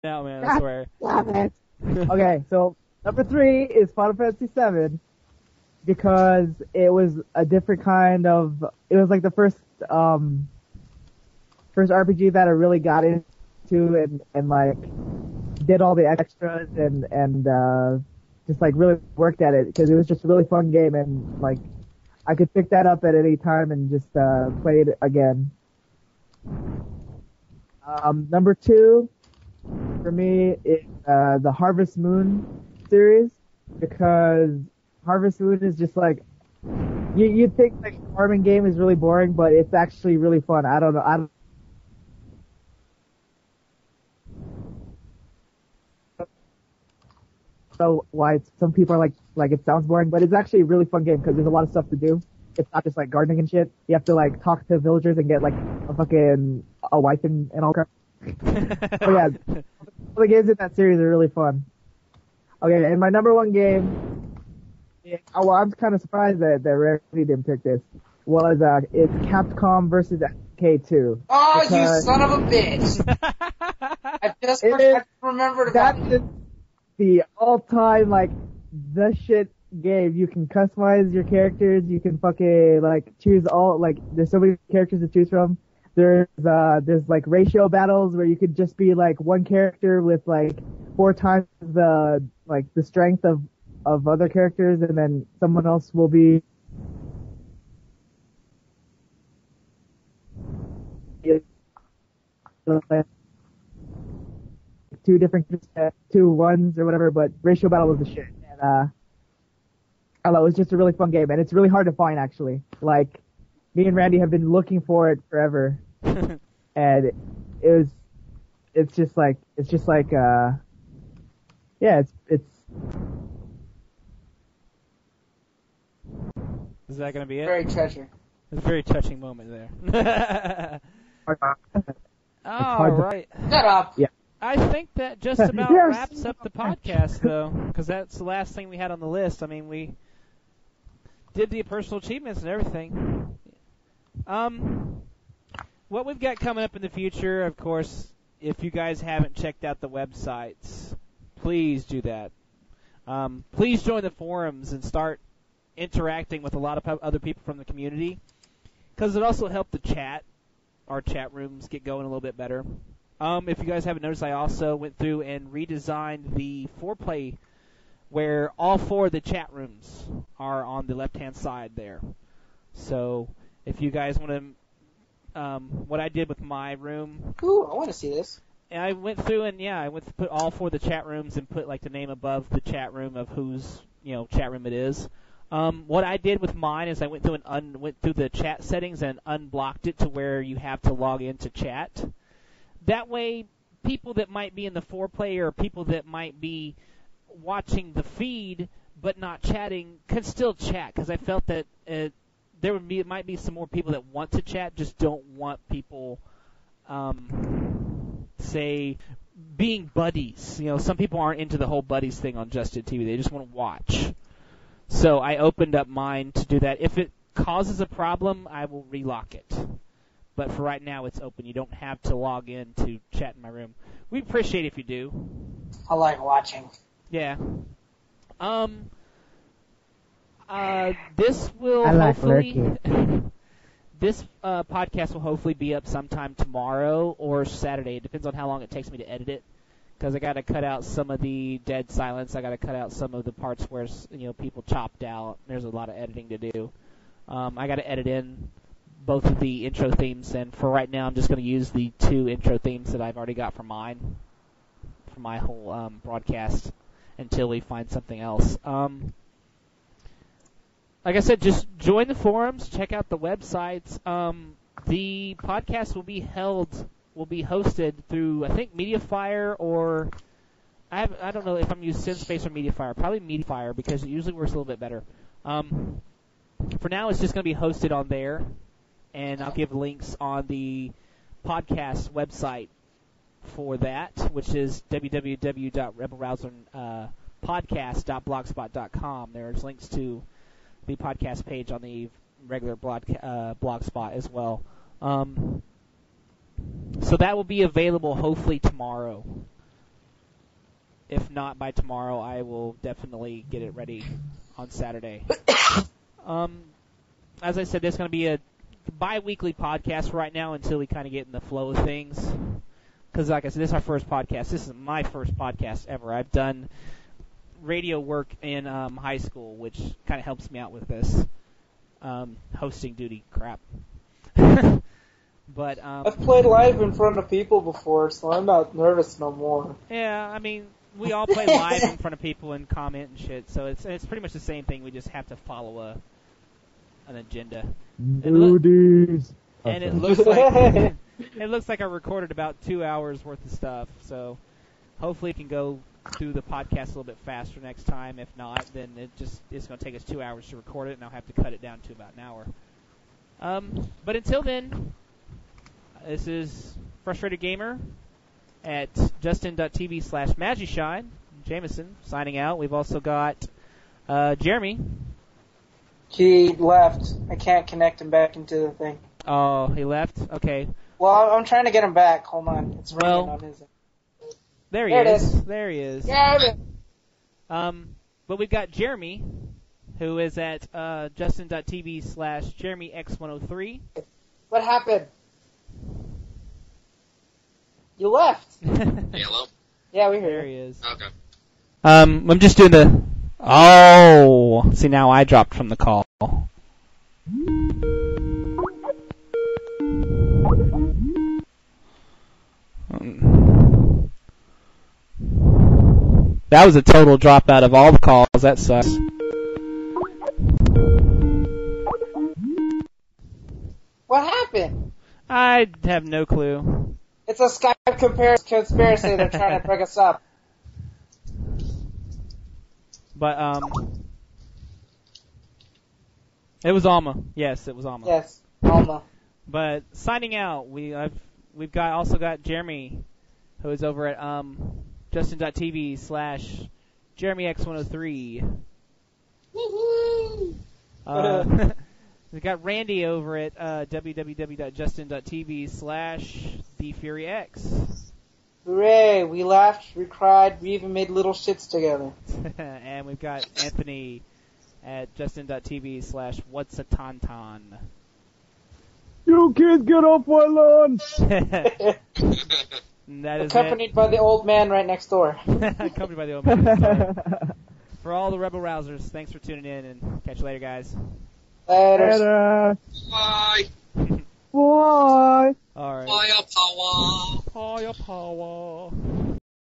No, man, I swear. Damn it. Okay, so number 3 is Final Fantasy VII because it was a different kind of. It was like the first RPG that I really got into and like did all the extras and just like really worked at it because it was just a really fun game and like I could pick that up at any time and just play it again. Number 2 for me is the Harvest Moon series because Harvest Moon is just like you'd think like a farming game is really boring, but it's actually really fun. I don't know. So why some people are like it sounds boring, but it's actually a really fun game because there's a lot of stuff to do. It's not just like gardening and shit. You have to like talk to villagers and get like a wife and all crap. Oh yeah, all the games in that series are really fun. Okay, and my number 1 game, well, I'm kind of surprised that Randy didn't pick this. Was it's Capcom versus SNK2. Oh, you son of a bitch! I just remembered about it. That's the all-time like the shit game. You can customize your characters. You can fucking like choose all like. There's so many characters to choose from. There's like ratio battles where you could just be like one character with like 4 times the strength of other characters, and then someone else will be 2 different 2 ones or whatever. But ratio battle was the shit. And I don't know, it was just a really fun game, and it's really hard to find actually. Like me and Randy have been looking for it forever, and it's just like yeah, it's. Is that gonna be it? Very treasure. It's a very touching moment there. All right. Shut up. Yeah. I think that just about wraps up the podcast, though, because that's the last thing we had on the list. I mean, we did the personal achievements and everything. What we've got coming up in the future, of course, if you guys haven't checked out the websites, please do that. Please join the forums and start interacting with a lot of other people from the community, because it also helped our chat rooms get going a little bit better. If you guys haven't noticed, I also went through and redesigned the 4Play, where all 4 of the chat rooms are on the left-hand side there. So if you guys want to, what I did with my room. Ooh, I want to see this. And I went through and I went to put all 4 of the chat rooms and put like the name above the chat room of whose chat room it is. What I did with mine is I went through and went through the chat settings and unblocked it to where you have to log into chat. That way, people that might be in the 4Play or people that might be watching the feed but not chatting can still chat, because I felt that might be some more people that want to chat, just don't want people, say, being buddies. Some people aren't into the whole buddies thing on Justin TV. They just want to watch. So I opened up mine to do that. If it causes a problem, I will relock it. But for right now, it's open. You don't have to log in to chat in my room. We appreciate it if you do. I like watching. Yeah. This will like hopefully... This podcast will hopefully be up sometime tomorrow or Saturday. It depends on how long it takes me to edit it, because I got to cut out some of the dead silence. I got to cut out some of the parts where people chopped out. There's a lot of editing to do. I got to edit in both of the intro themes, and for right now, I'm just going to use the 2 intro themes that I've already got for my whole broadcast until we find something else. Like I said, just join the forums, check out the websites. The podcast will be hosted through, I think, Mediafire, or I don't know if I'm using SynSpace or Mediafire. Probably Mediafire, because it usually works a little bit better. For now, it's just going to be hosted on there, and I'll give links on the podcast website for that, which is www.rebelrouserpodcast.blogspot.com. There's links to the podcast page on the regular blog spot as well. So that will be available hopefully tomorrow. If not by tomorrow, I will definitely get it ready on Saturday. As I said, there's going to be a bi-weekly podcast right now until we kind of get in the flow of things. Because, like I said, this is our first podcast. This is my first podcast ever. I've done radio work in high school, which kind of helps me out with this hosting duty crap. But I've played live in front of people before, so I'm not nervous no more. Yeah, I mean, we all play live in front of people and comment and shit, so it's pretty much the same thing. We just have to follow an agenda. Nudies. And it looks like it looks like I recorded about 2 hours worth of stuff, so hopefully we can go through the podcast a little bit faster next time. If not, then it's going to take us 2 hours to record it, and I'll have to cut it down to about an hour. But until then, this is Frustrated Gamer at justin.tv/Magishine. Jameson signing out. We've also got Jeremy. He left. I can't connect him back into the thing. Oh, he left? Okay. Well, I'm trying to get him back. Hold on. It's ringing on his end. There he is. There he is. Yeah. But we've got Jeremy, who is at justin.tv/JeremyX103. What happened? You left. Hey, hello? Yeah, we heard. There he is. Okay. I'm just doing the... Oh! See, now I dropped from the call. That was a total drop out of all the calls. That sucks. What happened? I have no clue. It's a Skype conspiracy. They're trying to break us up. But, it was Alma. Yes, it was Alma. Yes, Alma. But signing out, we've also got Jeremy, who is over at justin.tv/JeremyX103. We've got Randy over at www.justin.tv/TheFuryX. Hooray! We laughed, we cried, we even made little shits together. And we've got Anthony at justin.tv/what'satauntaun. You kids get off my lawn! That is accompanied by the old man right next door. Accompanied by the old man next door. For all the Rebel Rousers, thanks for tuning in, and catch you later, guys. Later. Bye. Bye. All right. Fire power. Fire power.